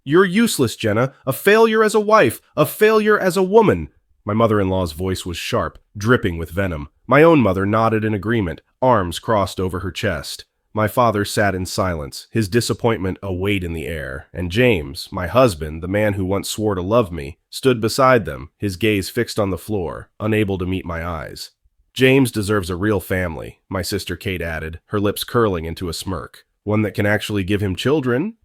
You're useless, Jenna. A failure as a wife. A failure as a woman. My mother-in-law's voice was sharp, dripping with venom. My own mother nodded in agreement, arms crossed over her chest. My father sat in silence, his disappointment a weight in the air, and James, my husband, the man who once swore to love me, stood beside them, his gaze fixed on the floor, unable to meet my eyes. James deserves a real family, my sister Kate added, her lips curling into a smirk. One that can actually give him children?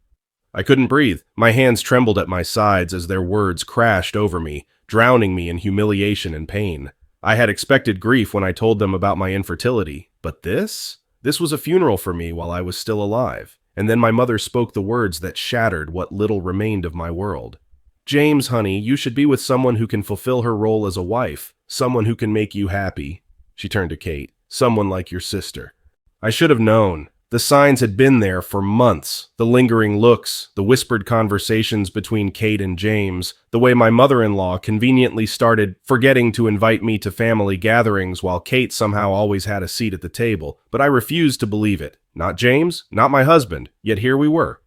I couldn't breathe. My hands trembled at my sides as their words crashed over me, drowning me in humiliation and pain. I had expected grief when I told them about my infertility, but this? This was a funeral for me while I was still alive. And then my mother spoke the words that shattered what little remained of my world. James, honey, you should be with someone who can fulfill her role as a wife, someone who can make you happy. She turned to Kate. Someone like your sister. I should have known. The signs had been there for months. The lingering looks, the whispered conversations between Kate and James, the way my mother-in-law conveniently started forgetting to invite me to family gatherings while Kate somehow always had a seat at the table. But I refused to believe it. Not James, not my husband, yet here we were.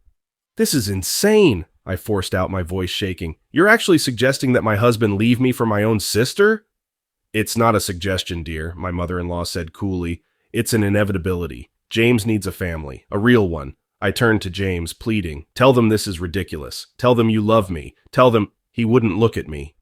This is insane, I forced out, my voice shaking. You're actually suggesting that my husband leave me for my own sister? It's not a suggestion, dear, my mother-in-law said coolly. It's an inevitability. James needs a family, a real one. I turned to James, pleading. Tell them this is ridiculous. Tell them you love me. Tell them. He wouldn't look at me.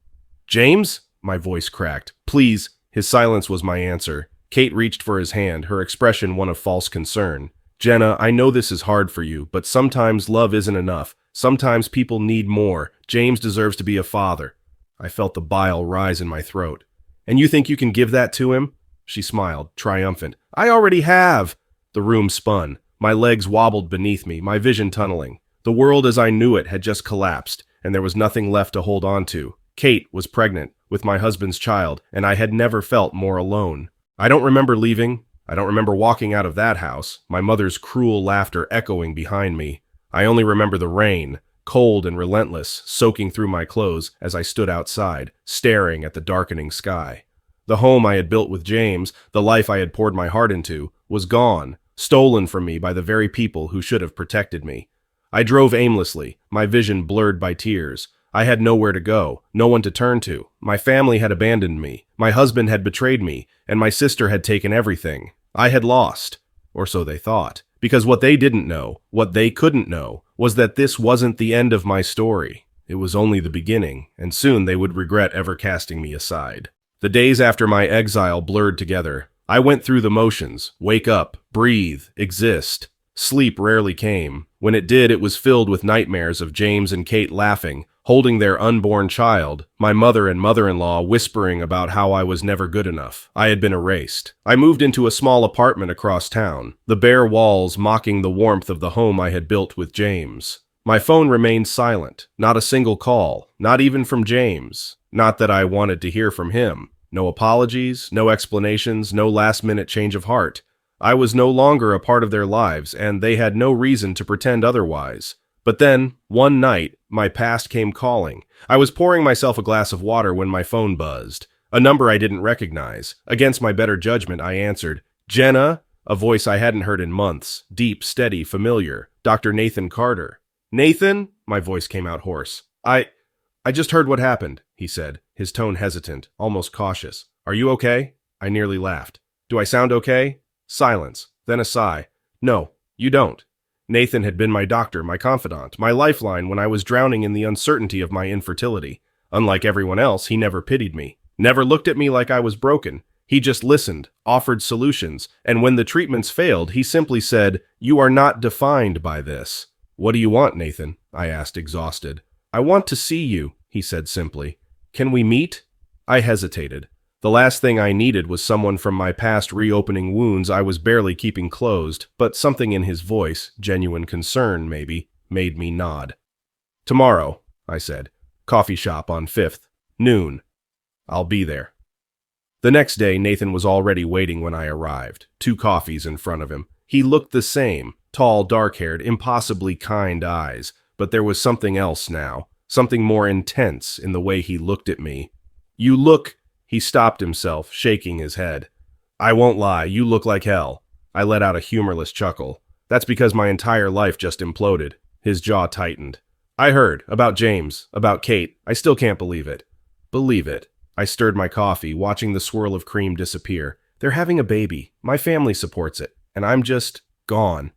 James? My voice cracked. Please. His silence was my answer. Kate reached for his hand, her expression one of false concern. Jenna, I know this is hard for you, but sometimes love isn't enough. Sometimes people need more. James deserves to be a father. I felt the bile rise in my throat. And you think you can give that to him? She smiled, triumphant. I already have. The room spun. My legs wobbled beneath me, my vision tunneling. The world as I knew it had just collapsed, and there was nothing left to hold on to. Kate was pregnant, with my husband's child, and I had never felt more alone. I don't remember leaving. I don't remember walking out of that house, my mother's cruel laughter echoing behind me. I only remember the rain, cold and relentless, soaking through my clothes as I stood outside, staring at the darkening sky. The home I had built with James, the life I had poured my heart into, was gone. Stolen from me by the very people who should have protected me. I drove aimlessly, my vision blurred by tears. I had nowhere to go, no one to turn to. My family had abandoned me, my husband had betrayed me, and my sister had taken everything. I had lost, or so they thought, because what they didn't know, what they couldn't know, was that this wasn't the end of my story. It was only the beginning, and soon they would regret ever casting me aside. The days after my exile blurred together. I went through the motions, wake up, breathe, exist. Sleep rarely came. When it did, it was filled with nightmares of James and Kate laughing, holding their unborn child, my mother and mother-in-law whispering about how I was never good enough. I had been erased. I moved into a small apartment across town, the bare walls mocking the warmth of the home I had built with James. My phone remained silent, not a single call, not even from James. Not that I wanted to hear from him. No apologies, no explanations, no last-minute change of heart. I was no longer a part of their lives, and they had no reason to pretend otherwise. But then, one night, my past came calling. I was pouring myself a glass of water when my phone buzzed. A number I didn't recognize. Against my better judgment, I answered. Jenna? A voice I hadn't heard in months. Deep, steady, familiar. Dr. Nathan Carter. Nathan? My voice came out hoarse. I just heard what happened, he said, his tone hesitant, almost cautious. Are you okay? I nearly laughed. Do I sound okay? Silence, then a sigh. No, you don't. Nathan had been my doctor, my confidant, my lifeline when I was drowning in the uncertainty of my infertility. Unlike everyone else, he never pitied me, never looked at me like I was broken. He just listened, offered solutions, and when the treatments failed, he simply said, "You are not defined by this." What do you want, Nathan? I asked, exhausted. I want to see you, he said simply. Can we meet? I hesitated. The last thing I needed was someone from my past reopening wounds I was barely keeping closed, but something in his voice, genuine concern maybe, made me nod. Tomorrow, I said. Coffee shop on 5th. Noon. I'll be there. The next day, Nathan was already waiting when I arrived, 2 coffees in front of him. He looked the same, tall, dark-haired, impossibly kind eyes, but there was something else now, something more intense in the way he looked at me. You look... He stopped himself, shaking his head. I won't lie, you look like hell. I let out a humorless chuckle. That's because my entire life just imploded. His jaw tightened. I heard. About James. About Kate. I still can't believe it. Believe it. I stirred my coffee, watching the swirl of cream disappear. They're having a baby. My family supports it. And I'm just gone.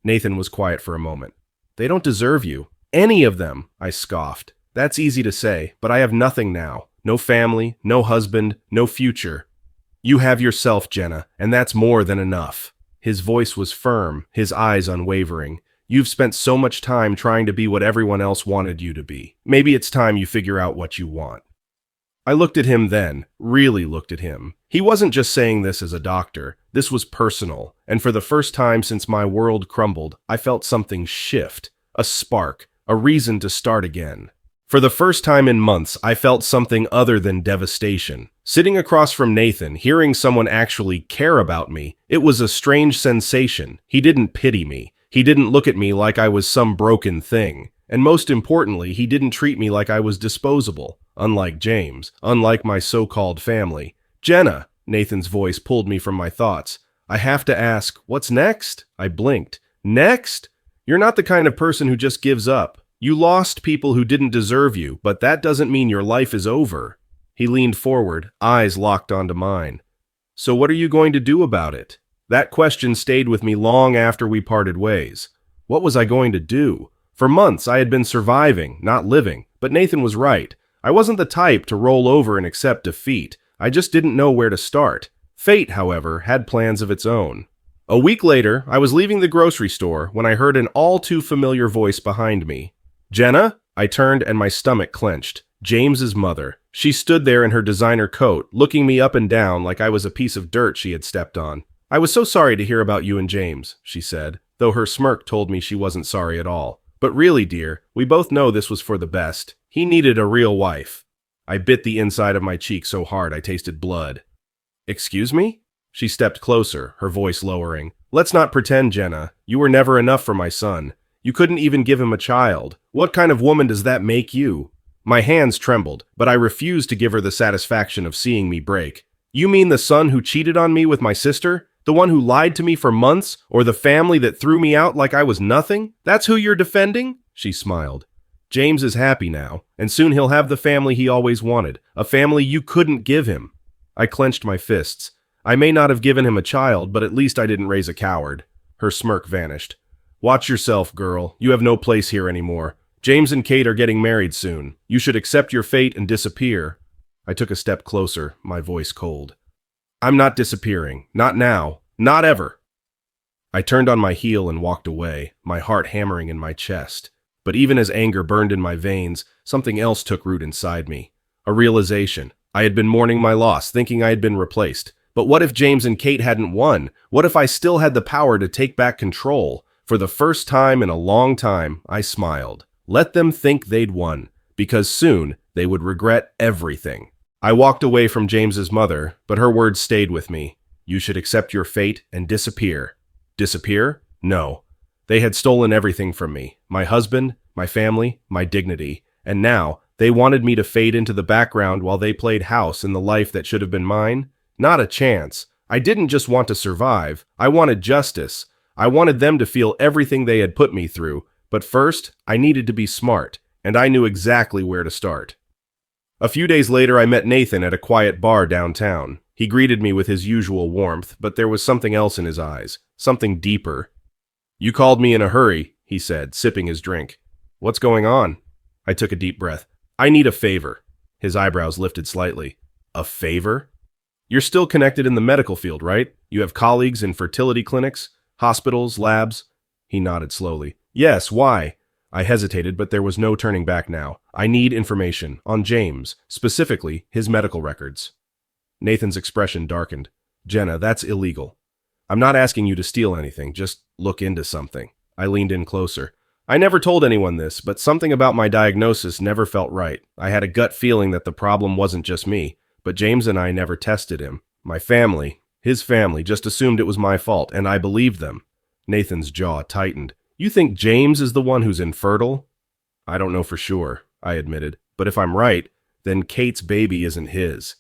Nathan was quiet for a moment. They don't deserve you. Any of them, I scoffed. That's easy to say, but I have nothing now. No family, no husband, no future. You have yourself, Jenna, and that's more than enough. His voice was firm, his eyes unwavering. You've spent so much time trying to be what everyone else wanted you to be. Maybe it's time you figure out what you want. I looked at him then, really looked at him. He wasn't just saying this as a doctor. This was personal, and for the first time since my world crumbled, I felt something shift, a spark, a reason to start again. For the first time in months, I felt something other than devastation. Sitting across from Nathan, hearing someone actually care about me, it was a strange sensation. He didn't pity me. He didn't look at me like I was some broken thing. And most importantly, he didn't treat me like I was disposable. Unlike James, unlike my so-called family. Jenna, Nathan's voice pulled me from my thoughts. I have to ask, what's next? I blinked. Next? You're not the kind of person who just gives up. You lost people who didn't deserve you, but that doesn't mean your life is over. He leaned forward, eyes locked onto mine. So what are you going to do about it? That question stayed with me long after we parted ways. What was I going to do? For months I had been surviving, not living, but Nathan was right. I wasn't the type to roll over and accept defeat. I just didn't know where to start. Fate, however, had plans of its own. A week later, I was leaving the grocery store when I heard an all-too-familiar voice behind me. Jenna? I turned and my stomach clenched. James's mother. She stood there in her designer coat, looking me up and down like I was a piece of dirt she had stepped on. I was so sorry to hear about you and James, she said, though her smirk told me she wasn't sorry at all. But really, dear, we both know this was for the best. He needed a real wife. I bit the inside of my cheek so hard I tasted blood. Excuse me? She stepped closer, her voice lowering. Let's not pretend, Jenna. You were never enough for my son. You couldn't even give him a child. What kind of woman does that make you? My hands trembled, but I refused to give her the satisfaction of seeing me break. You mean the son who cheated on me with my sister? The one who lied to me for months? Or the family that threw me out like I was nothing? That's who you're defending? She smiled. James is happy now, and soon he'll have the family he always wanted, a family you couldn't give him. I clenched my fists. I may not have given him a child, but at least I didn't raise a coward. Her smirk vanished. Watch yourself, girl. You have no place here anymore. James and Kate are getting married soon. You should accept your fate and disappear. I took a step closer, my voice cold. I'm not disappearing. Not now. Not ever. I turned on my heel and walked away, my heart hammering in my chest. But even as anger burned in my veins, something else took root inside me. A realization. I had been mourning my loss, thinking I had been replaced. But what if James and Kate hadn't won? What if I still had the power to take back control? For the first time in a long time, I smiled. Let them think they'd won, because soon they would regret everything. I walked away from James's mother, but her words stayed with me. You should accept your fate and disappear. Disappear? No. They had stolen everything from me. My husband, my family, my dignity. And now, they wanted me to fade into the background while they played house in the life that should have been mine? Not a chance. I didn't just want to survive. I wanted justice. I wanted them to feel everything they had put me through. But first, I needed to be smart, and I knew exactly where to start. A few days later, I met Nathan at a quiet bar downtown. He greeted me with his usual warmth, but there was something else in his eyes, something deeper. You called me in a hurry, he said, sipping his drink. What's going on? I took a deep breath. I need a favor. His eyebrows lifted slightly. A favor? You're still connected in the medical field, right? You have colleagues in fertility clinics, hospitals, labs? He nodded slowly. Yes, why? I hesitated, but there was no turning back now. I need information on James, specifically his medical records. Nathan's expression darkened. Jenna, that's illegal. I'm not asking you to steal anything, just look into something. I leaned in closer. I never told anyone this, but something about my diagnosis never felt right. I had a gut feeling that the problem wasn't just me, but James and I never tested him. My family, his family, just assumed it was my fault, and I believed them. Nathan's jaw tightened. You think James is the one who's infertile? I don't know for sure, I admitted, but if I'm right, then Kate's baby isn't his.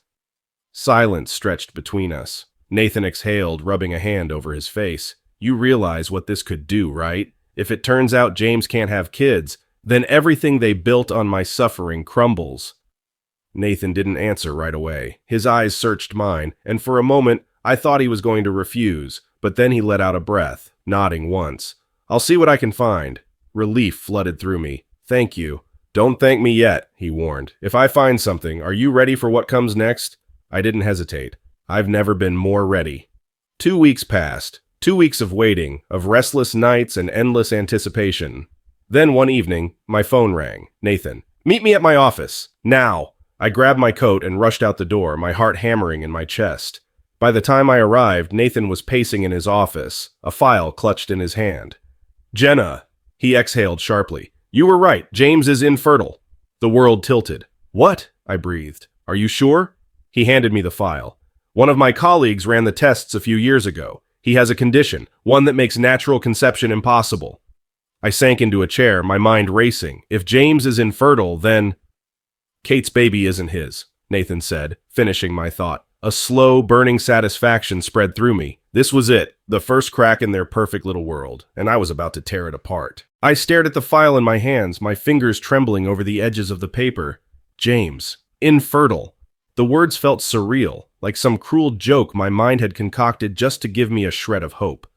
Silence stretched between us. Nathan exhaled, rubbing a hand over his face. You realize what this could do, right? If it turns out James can't have kids, Then everything they built on my suffering crumbles. Nathan didn't answer right away. His eyes searched mine, and for a moment, I thought he was going to refuse, but then he let out a breath, nodding once. I'll see what I can find. Relief flooded through me. Thank you. Don't thank me yet, he warned. If I find something, are you ready for what comes next? I didn't hesitate. I've never been more ready. 2 weeks passed. 2 weeks of waiting, of restless nights and endless anticipation. Then one evening, my phone rang. Nathan, meet me at my office. Now. I grabbed my coat and rushed out the door, my heart hammering in my chest. By the time I arrived, Nathan was pacing in his office, a file clutched in his hand. Jenna, he exhaled sharply. You were right, James is infertile. The world tilted. What? I breathed. Are you sure? He handed me the file. One of my colleagues ran the tests a few years ago. He has a condition, one that makes natural conception impossible. I sank into a chair, my mind racing. If James is infertile, then... Kate's baby isn't his, Nathan said, finishing my thought. A slow, burning satisfaction spread through me. This was it, the first crack in their perfect little world, and I was about to tear it apart. I stared at the file in my hands, my fingers trembling over the edges of the paper. James. Infertile. The words felt surreal, like some cruel joke my mind had concocted just to give me a shred of hope.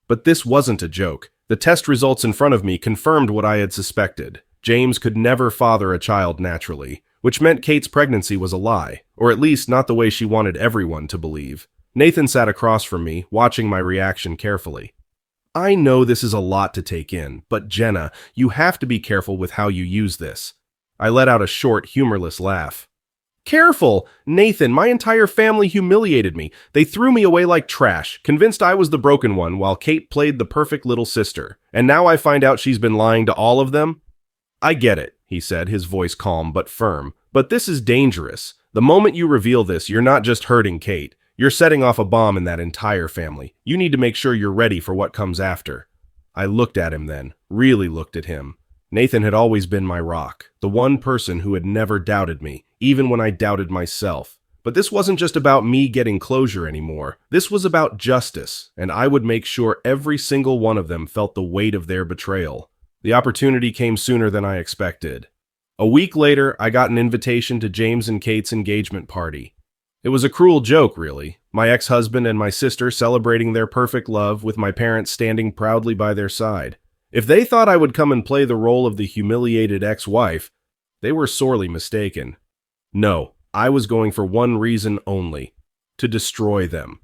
But this wasn't a joke. The test results in front of me confirmed what I had suspected. James could never father a child naturally, which meant Kate's pregnancy was a lie, or at least not the way she wanted everyone to believe. Nathan sat across from me, watching my reaction carefully. I know this is a lot to take in, but Jenna, you have to be careful with how you use this. I let out a short, humorless laugh. Careful! Nathan, my entire family humiliated me. They threw me away like trash, convinced I was the broken one while Kate played the perfect little sister. And now I find out she's been lying to all of them? I get it, he said, his voice calm but firm. But this is dangerous. The moment you reveal this, you're not just hurting Kate. You're setting off a bomb in that entire family. You need to make sure you're ready for what comes after. I looked at him then, really looked at him. Nathan had always been my rock, the one person who had never doubted me, even when I doubted myself. But this wasn't just about me getting closure anymore. This was about justice, and I would make sure every single one of them felt the weight of their betrayal. The opportunity came sooner than I expected. A week later, I got an invitation to James and Kate's engagement party. It was a cruel joke, really. My ex-husband and my sister celebrating their perfect love with my parents standing proudly by their side. If they thought I would come and play the role of the humiliated ex-wife, they were sorely mistaken. No, I was going for one reason only: to destroy them.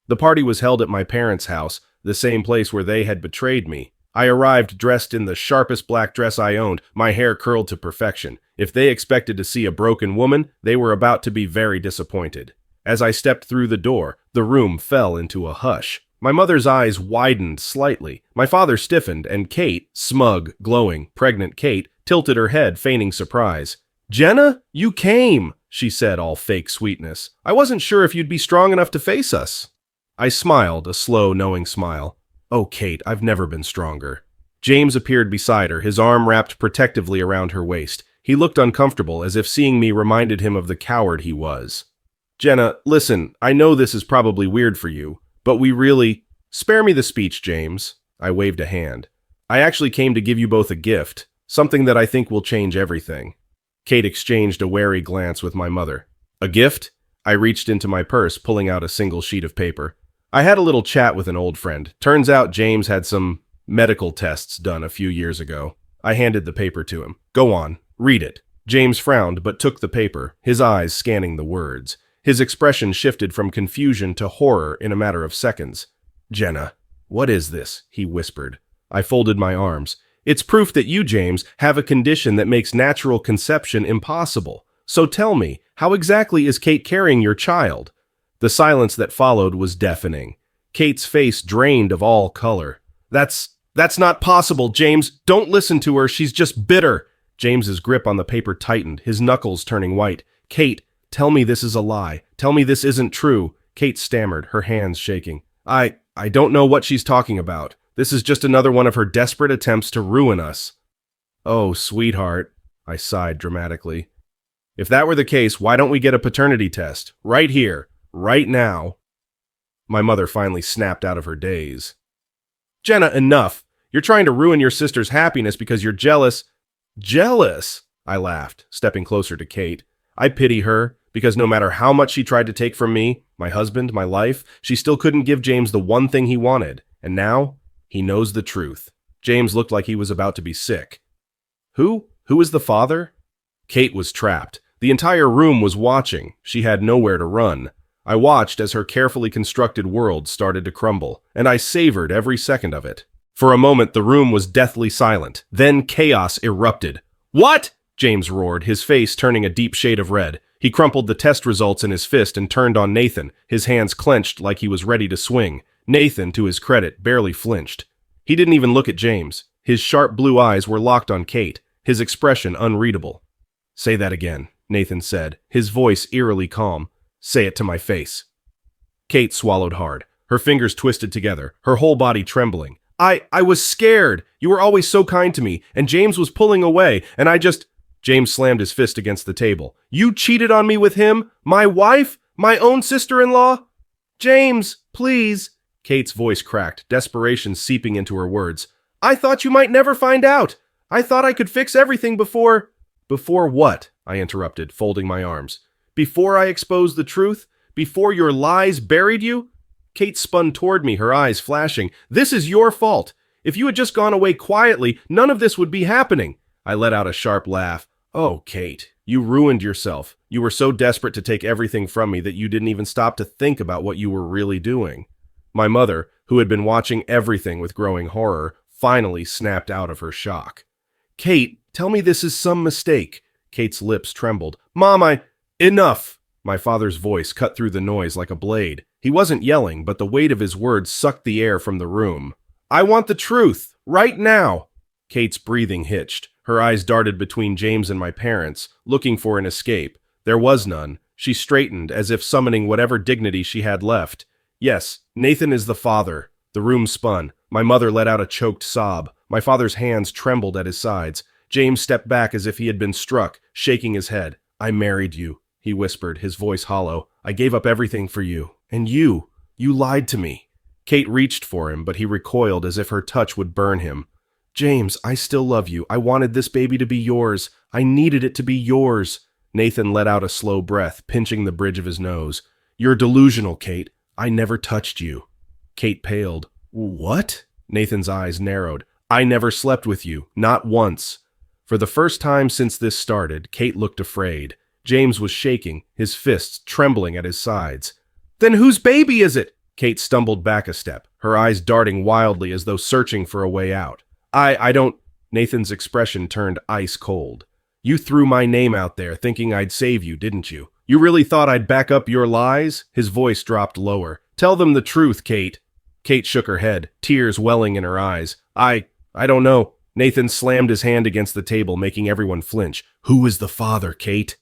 The party was held at my parents' house, the same place where they had betrayed me. I arrived dressed in the sharpest black dress I owned, my hair curled to perfection. If they expected to see a broken woman, they were about to be very disappointed. As I stepped through the door, the room fell into a hush. My mother's eyes widened slightly. My father stiffened, and Kate, smug, glowing, pregnant Kate, tilted her head, feigning surprise. "Jenna, you came," she said, all fake sweetness. "I wasn't sure if you'd be strong enough to face us." I smiled, a slow, knowing smile. "Oh, Kate, I've never been stronger." James appeared beside her, his arm wrapped protectively around her waist. He looked uncomfortable, as if seeing me reminded him of the coward he was. "Jenna, listen, I know this is probably weird for you, but we really—" "Spare me the speech, James." I waved a hand. "I actually came to give you both a gift, something that I think will change everything." Kate exchanged a wary glance with my mother. "A gift?" I reached into my purse, pulling out a single sheet of paper. I had a little chat with an old friend. Turns out James had some medical tests done a few years ago. I handed the paper to him. "Go on, read it." James frowned, but took the paper, his eyes scanning the words. His expression shifted from confusion to horror in a matter of seconds. "Jenna, what is this?" he whispered. I folded my arms. "It's proof that you, James, have a condition that makes natural conception impossible. So tell me, how exactly is Kate carrying your child?" The silence that followed was deafening. Kate's face drained of all color. That's not possible, James. Don't listen to her. She's just bitter." James's grip on the paper tightened, his knuckles turning white. "Kate, tell me this is a lie. Tell me this isn't true." Kate stammered, her hands shaking. I don't know what she's talking about. This is just another one of her desperate attempts to ruin us." "Oh, sweetheart," I sighed dramatically. "If that were the case, why don't we get a paternity test? Right here. Right now." My mother finally snapped out of her daze. "Jenna, enough. You're trying to ruin your sister's happiness because you're jealous." Jealous, I laughed, stepping closer to Kate. I pity her, because no matter how much she tried to take from me, my husband, my life, she still couldn't give James the one thing he wanted. And now, he knows the truth. James looked like he was about to be sick. Who? Who is the father? Kate was trapped. The entire room was watching. She had nowhere to run. I watched as her carefully constructed world started to crumble, and I savored every second of it. For a moment, the room was deathly silent. Then chaos erupted. "What?" James roared, his face turning a deep shade of red. He crumpled the test results in his fist and turned on Nathan, his hands clenched like he was ready to swing. Nathan, to his credit, barely flinched. He didn't even look at James. His sharp blue eyes were locked on Kate, his expression unreadable. "Say that again," Nathan said, his voice eerily calm. "Say it to my face." Kate swallowed hard, her fingers twisted together, her whole body trembling. I was scared. You were always so kind to me, and James was pulling away, and I just..." James slammed his fist against the table. "You cheated on me with him? My wife? My own sister-in-law? James, please." Kate's voice cracked, desperation seeping into her words. "I thought you might never find out. I thought I could fix everything before..." "Before what?" I interrupted, folding my arms. "Before I exposed the truth? Before your lies buried you?" Kate spun toward me, her eyes flashing. "This is your fault. If you had just gone away quietly, none of this would be happening." I let out a sharp laugh. "Oh, Kate, you ruined yourself. You were so desperate to take everything from me that you didn't even stop to think about what you were really doing." My mother, who had been watching everything with growing horror, finally snapped out of her shock. "Kate, tell me this is some mistake." Kate's lips trembled. "Mom, Enough!" My father's voice cut through the noise like a blade. He wasn't yelling, but the weight of his words sucked the air from the room. "I want the truth, right now!" Kate's breathing hitched. Her eyes darted between James and my parents, looking for an escape. There was none. She straightened, as if summoning whatever dignity she had left. "Yes, Nathan is the father." The room spun. My mother let out a choked sob. My father's hands trembled at his sides. James stepped back as if he had been struck, shaking his head. "I married you," he whispered, his voice hollow. "I gave up everything for you. And you lied to me." Kate reached for him, but he recoiled as if her touch would burn him. "James, I still love you. I wanted this baby to be yours. I needed it to be yours." Nathan let out a slow breath, pinching the bridge of his nose. "You're delusional, Kate. I never touched you." Kate paled. "What?" Nathan's eyes narrowed. "I never slept with you. Not once." For the first time since this started, Kate looked afraid. James was shaking, his fists trembling at his sides. "Then whose baby is it?" Kate stumbled back a step, her eyes darting wildly as though searching for a way out. I don't..." Nathan's expression turned ice cold. "You threw my name out there thinking I'd save you, didn't you? You really thought I'd back up your lies?" His voice dropped lower. "Tell them the truth, Kate." Kate shook her head, tears welling in her eyes. I don't know." Nathan slammed his hand against the table, making everyone flinch. "Who is the father, Kate?"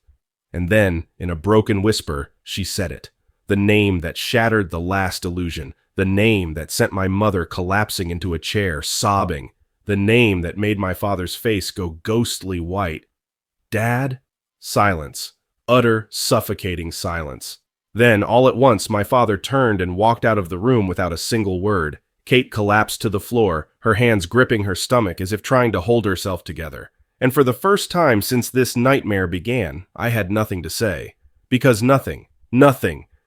And then, in a broken whisper, she said it. The name that shattered the last illusion. The name that sent my mother collapsing into a chair, sobbing. The name that made my father's face go ghostly white. "Dad?" Silence. Utter, suffocating silence. Then, all at once, my father turned and walked out of the room without a single word. Kate collapsed to the floor, her hands gripping her stomach as if trying to hold herself together. And for the first time since this nightmare began, I had nothing to say. Because nothing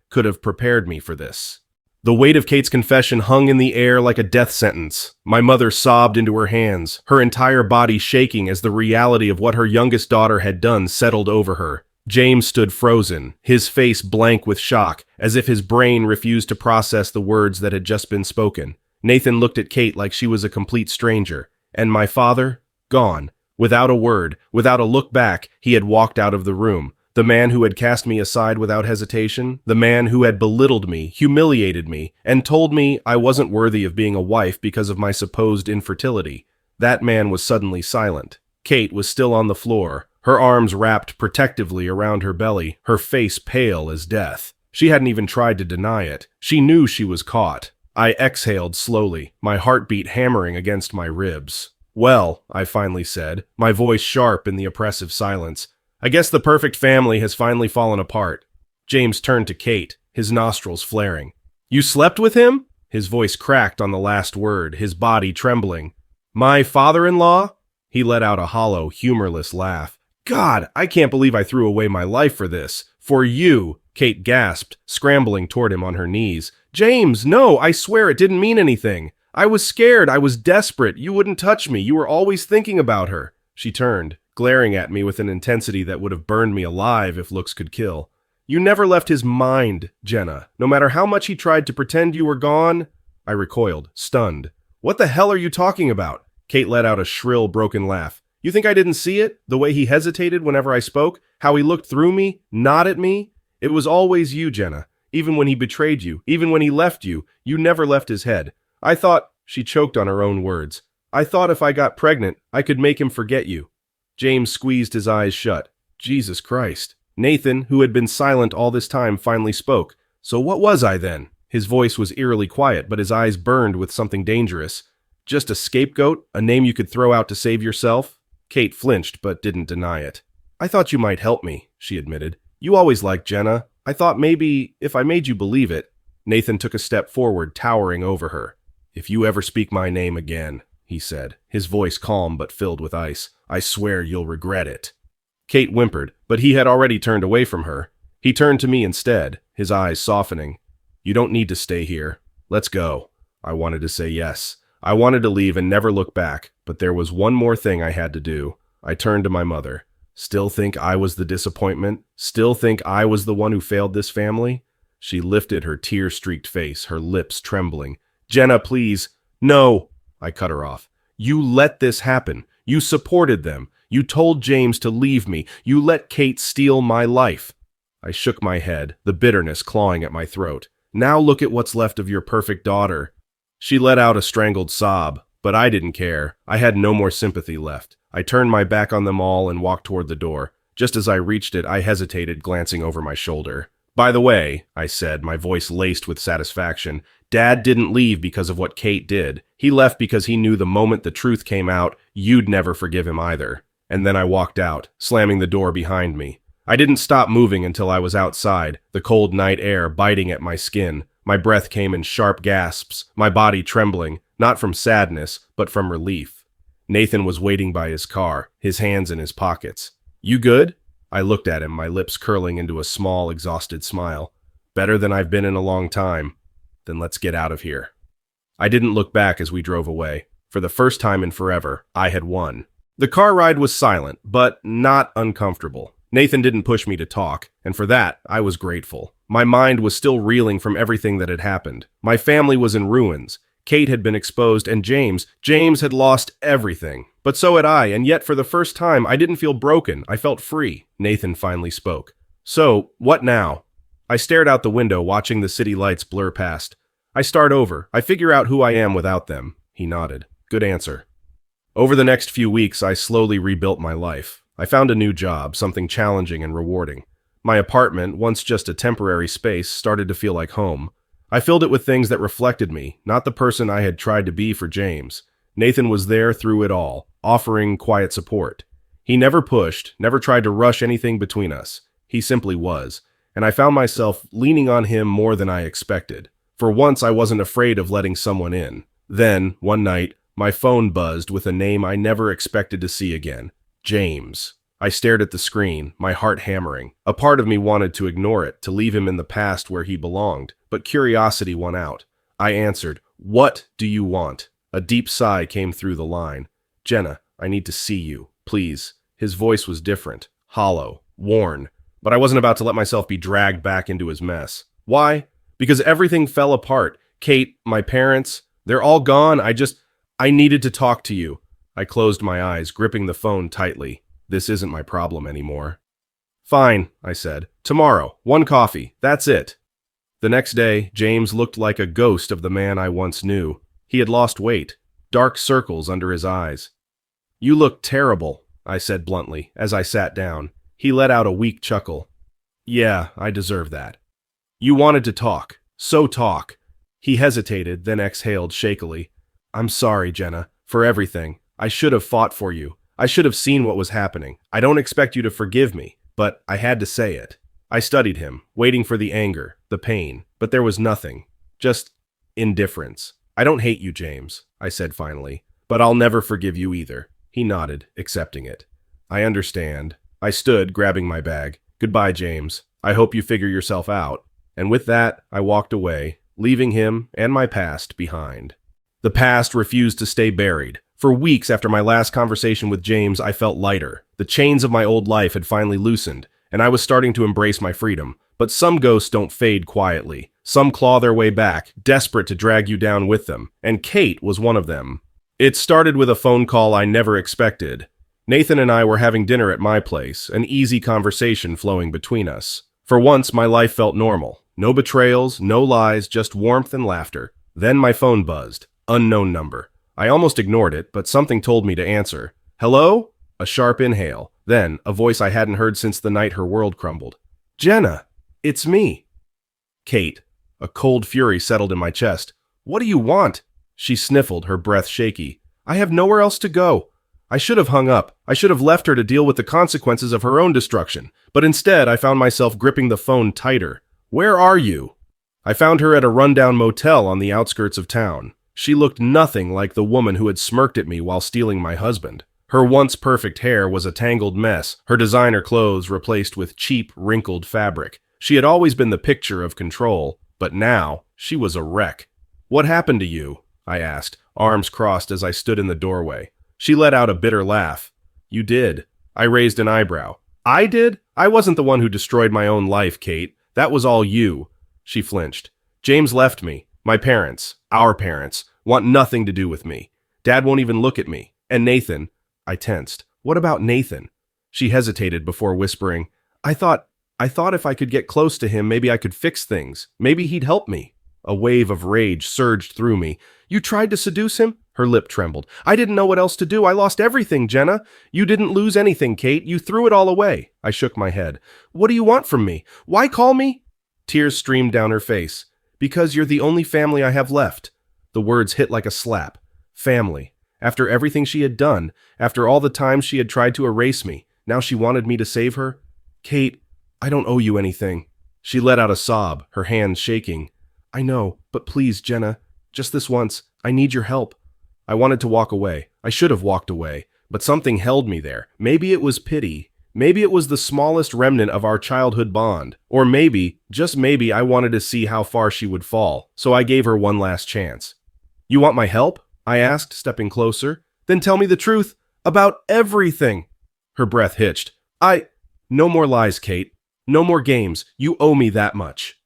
could have prepared me for this. The weight of Kate's confession hung in the air like a death sentence. My mother sobbed into her hands, her entire body shaking as the reality of what her youngest daughter had done settled over her. James stood frozen, his face blank with shock, as if his brain refused to process the words that had just been spoken. Nathan looked at Kate like she was a complete stranger. And my father? Gone. Without a word, without a look back, he had walked out of the room. The man who had cast me aside without hesitation, the man who had belittled me, humiliated me, and told me I wasn't worthy of being a wife because of my supposed infertility. That man was suddenly silent. Kate was still on the floor, her arms wrapped protectively around her belly, her face pale as death. She hadn't even tried to deny it. She knew she was caught. I exhaled slowly, my heartbeat hammering against my ribs. "Well," I finally said, my voice sharp in the oppressive silence, "I guess the perfect family has finally fallen apart." James turned to Kate, his nostrils flaring. "You slept with him?" His voice cracked on the last word, his body trembling. "My father-in-law?" He let out a hollow, humorless laugh. God, I can't believe I threw away my life for this. For you, Kate gasped, scrambling toward him on her knees. James, no, I swear it didn't mean anything. I was scared. I was desperate. You wouldn't touch me. You were always thinking about her. She turned, glaring at me with an intensity that would have burned me alive if looks could kill. You never left his mind, Jenna. No matter how much he tried to pretend you were gone. I recoiled, stunned. What the hell are you talking about? Kate let out a shrill, broken laugh. You think I didn't see it? The way he hesitated whenever I spoke? How he looked through me? Not at me? It was always you, Jenna. Even when he betrayed you, even when he left you, you never left his head. I thought, she choked on her own words. I thought if I got pregnant, I could make him forget you. James squeezed his eyes shut. Jesus Christ. Nathan, who had been silent all this time, finally spoke. So what was I then? His voice was eerily quiet, but his eyes burned with something dangerous. Just a scapegoat? A name you could throw out to save yourself? Kate flinched, but didn't deny it. I thought you might help me, she admitted. You always liked Jenna. I thought maybe, if I made you believe it. Nathan took a step forward, towering over her. If you ever speak my name again, he said, his voice calm but filled with ice, I swear you'll regret it. Kate whimpered, but he had already turned away from her. He turned to me instead, his eyes softening. You don't need to stay here. Let's go. I wanted to say yes. I wanted to leave and never look back, but there was one more thing I had to do. I turned to my mother. Still think I was the disappointment? Still think I was the one who failed this family? She lifted her tear-streaked face, her lips trembling. Jenna, please. No. I cut her off. You let this happen. You supported them. You told James to leave me. You let Kate steal my life. I shook my head, the bitterness clawing at my throat. Now look at what's left of your perfect daughter. She let out a strangled sob, but I didn't care. I had no more sympathy left. I turned my back on them all and walked toward the door. Just as I reached it, I hesitated, glancing over my shoulder. By the way, I said, my voice laced with satisfaction, Dad didn't leave because of what Kate did. He left because he knew the moment the truth came out, you'd never forgive him either. And then I walked out, slamming the door behind me. I didn't stop moving until I was outside, the cold night air biting at my skin. My breath came in sharp gasps, my body trembling, not from sadness, but from relief. Nathan was waiting by his car, his hands in his pockets. You good? I looked at him, my lips curling into a small, exhausted smile. Better than I've been in a long time. Then let's get out of here. I didn't look back as we drove away. For the first time in forever, I had won. The car ride was silent, but not uncomfortable. Nathan didn't push me to talk, and for that, I was grateful. My mind was still reeling from everything that had happened. My family was in ruins. Kate had been exposed, and James had lost everything. But so had I, and yet for the first time, I didn't feel broken. I felt free. Nathan finally spoke. So, what now? I stared out the window, watching the city lights blur past. I start over. I figure out who I am without them. He nodded. Good answer. Over the next few weeks, I slowly rebuilt my life. I found a new job, something challenging and rewarding. My apartment, once just a temporary space, started to feel like home. I filled it with things that reflected me, not the person I had tried to be for James. Nathan was there through it all, offering quiet support. He never pushed, never tried to rush anything between us. He simply was, and I found myself leaning on him more than I expected. For once, I wasn't afraid of letting someone in. Then, one night, my phone buzzed with a name I never expected to see again. James. I stared at the screen, my heart hammering. A part of me wanted to ignore it, to leave him in the past where he belonged, but curiosity won out. I answered, What do you want? A deep sigh came through the line. Jenna, I need to see you, please. His voice was different, hollow, worn, but I wasn't about to let myself be dragged back into his mess. Why? Because everything fell apart. Kate, my parents, they're all gone. I needed to talk to you. I closed my eyes, gripping the phone tightly. This isn't my problem anymore. Fine, I said. Tomorrow, one coffee, that's it. The next day, James looked like a ghost of the man I once knew. He had lost weight, dark circles under his eyes. You look terrible, I said bluntly, as I sat down. He let out a weak chuckle. Yeah, I deserve that. You wanted to talk, so talk. He hesitated, then exhaled shakily. I'm sorry, Jenna, for everything. I should have fought for you. I should have seen what was happening. I don't expect you to forgive me, but I had to say it. I studied him, waiting for the anger, the pain, but there was nothing. Just indifference. I don't hate you, James, I said finally, but I'll never forgive you either. He nodded, accepting it. I understand. I stood, grabbing my bag. Goodbye, James. I hope you figure yourself out. And with that, I walked away, leaving him and my past behind. The past refused to stay buried. For weeks after my last conversation with James, I felt lighter. The chains of my old life had finally loosened, and I was starting to embrace my freedom. But some ghosts don't fade quietly. Some claw their way back, desperate to drag you down with them, and Kate was one of them. It started with a phone call I never expected. Nathan and I were having dinner at my place, an easy conversation flowing between us. For once, my life felt normal. No betrayals, no lies, just warmth and laughter. Then my phone buzzed. Unknown number. I almost ignored it, but something told me to answer. Hello? A sharp inhale. Then, a voice I hadn't heard since the night her world crumbled. Jenna, it's me. Kate. A cold fury settled in my chest. What do you want? She sniffled, her breath shaky. I have nowhere else to go. I should have hung up. I should have left her to deal with the consequences of her own destruction. But instead, I found myself gripping the phone tighter. Where are you? I found her at a rundown motel on the outskirts of town. She looked nothing like the woman who had smirked at me while stealing my husband. Her once perfect hair was a tangled mess, her designer clothes replaced with cheap, wrinkled fabric. She had always been the picture of control, but now she was a wreck. What happened to you? I asked, arms crossed as I stood in the doorway. She let out a bitter laugh. You did. I raised an eyebrow. I did? I wasn't the one who destroyed my own life, Kate. That was all you. She flinched. James left me. My parents, our parents, want nothing to do with me. Dad won't even look at me. And Nathan. I tensed. What about Nathan? She hesitated before whispering, I thought if I could get close to him, maybe I could fix things. Maybe he'd help me. A wave of rage surged through me. You tried to seduce him? Her lip trembled. I didn't know what else to do. I lost everything, Jenna. You didn't lose anything, Kate. You threw it all away. I shook my head. What do you want from me? Why call me? Tears streamed down her face. Because you're the only family I have left. The words hit like a slap. Family. After everything she had done, after all the times she had tried to erase me, now she wanted me to save her? Kate, I don't owe you anything. She let out a sob, her hands shaking. I know, but please, Jenna, just this once, I need your help. I wanted to walk away. I should have walked away, but something held me there. Maybe it was pity. Maybe it was the smallest remnant of our childhood bond. Or maybe, just maybe, I wanted to see how far she would fall, so I gave her one last chance. You want my help? I asked, stepping closer. Then tell me the truth about everything. Her breath hitched. No more lies, Kate. No more games. You owe me that much.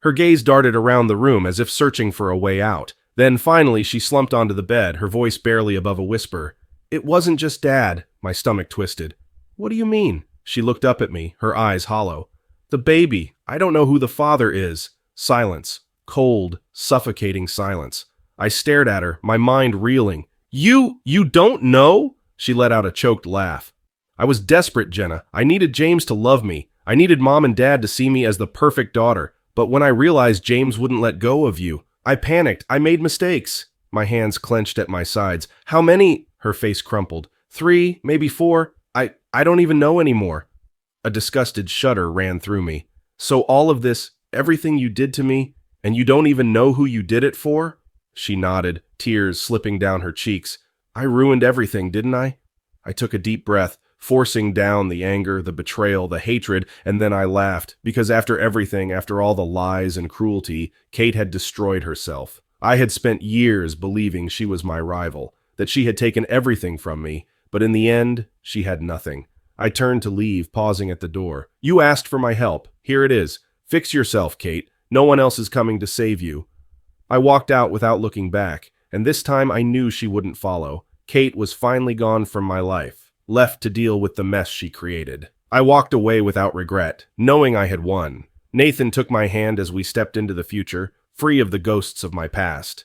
Her gaze darted around the room as if searching for a way out. Then finally she slumped onto the bed, her voice barely above a whisper. It wasn't just Dad. My stomach twisted. What do you mean? She looked up at me, her eyes hollow. The baby. I don't know who the father is. Silence. Cold, suffocating silence. I stared at her, my mind reeling. You don't know? She let out a choked laugh. I was desperate, Jenna. I needed James to love me. I needed Mom and Dad to see me as the perfect daughter. But when I realized James wouldn't let go of you, I panicked. I made mistakes. My hands clenched at my sides. How many? Her face crumpled. 3, maybe 4. I don't even know anymore. A disgusted shudder ran through me. So all of this, everything you did to me, and you don't even know who you did it for? She nodded, tears slipping down her cheeks. I ruined everything, didn't I? I took a deep breath, forcing down the anger, the betrayal, the hatred, and then I laughed, because after everything, after all the lies and cruelty, Kate had destroyed herself. I had spent years believing she was my rival, that she had taken everything from me, but in the end, she had nothing. I turned to leave, pausing at the door. You asked for my help. Here it is. Fix yourself, Kate. No one else is coming to save you. I walked out without looking back, and this time I knew she wouldn't follow. Kate was finally gone from my life, left to deal with the mess she created. I walked away without regret, knowing I had won. Nathan took my hand as we stepped into the future, free of the ghosts of my past.